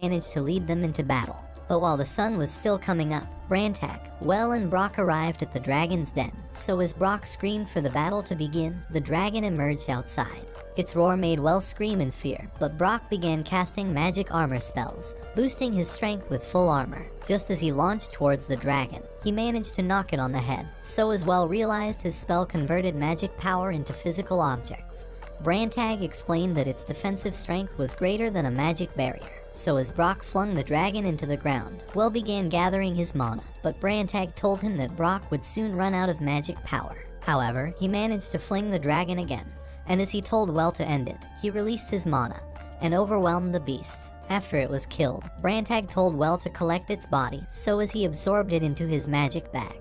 managed to lead them into battle. But while the sun was still coming up, Brantag, Well and Brock arrived at the dragon's den. So as Brock screamed for the battle to begin, the dragon emerged outside. Its roar made Well scream in fear, but Brock began casting magic armor spells, boosting his strength with full armor. Just as he launched towards the dragon, he managed to knock it on the head. So as Well realized his spell converted magic power into physical objects. Brantag explained that its defensive strength was greater than a magic barrier. So as Brock flung the dragon into the ground, Well began gathering his mana, but Brantag told him that Brock would soon run out of magic power. However, he managed to fling the dragon again, and as he told Well to end it, he released his mana and overwhelmed the beast. After it was killed, Brantag told Well to collect its body, so as he absorbed it into his magic bag.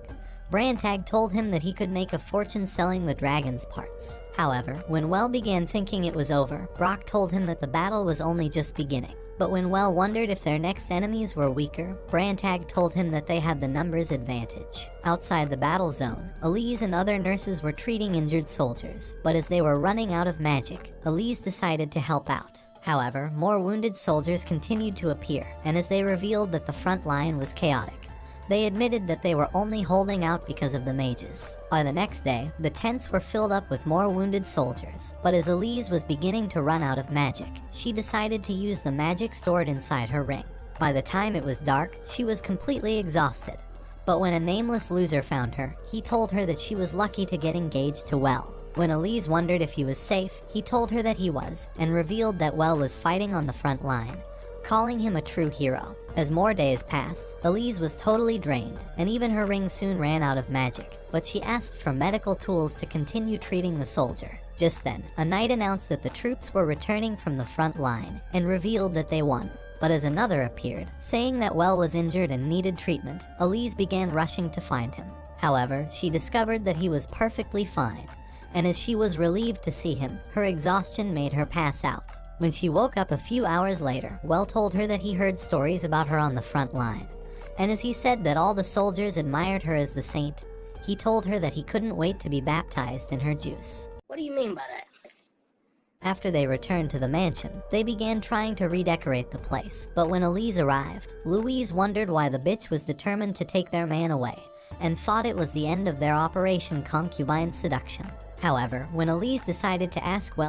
Brantag told him that he could make a fortune selling the dragon's parts. However, when Well began thinking it was over, Brock told him that the battle was only just beginning. But when Well wondered if their next enemies were weaker, Brantag told him that they had the numbers advantage. Outside the battle zone, Elise and other nurses were treating injured soldiers, but as they were running out of magic, Elise decided to help out. However, more wounded soldiers continued to appear, and as they revealed that the front line was chaotic, they admitted that they were only holding out because of the mages. By the next day, the tents were filled up with more wounded soldiers, but as Elise was beginning to run out of magic, she decided to use the magic stored inside her ring. By the time it was dark, she was completely exhausted. But when a nameless loser found her, he told her that she was lucky to get engaged to Well. When Elise wondered if he was safe, he told her that he was, and revealed that Well was fighting on the front line, calling him a true hero. As more days passed, Elise was totally drained, and even her ring soon ran out of magic, but she asked for medical tools to continue treating the soldier. Just then, a knight announced that the troops were returning from the front line, and revealed that they won. But as another appeared, saying that Well was injured and needed treatment, Elise began rushing to find him. However, she discovered that he was perfectly fine, and as she was relieved to see him, her exhaustion made her pass out. When she woke up a few hours later, Well told her that he heard stories about her on the front line. And as he said that all the soldiers admired her as the saint, he told her that he couldn't wait to be baptized in her juice. What do you mean by that? After they returned to the mansion, they began trying to redecorate the place. But when Elise arrived, Louise wondered why the bitch was determined to take their man away, and thought it was the end of their Operation Concubine Seduction. However, when Elise decided to ask Well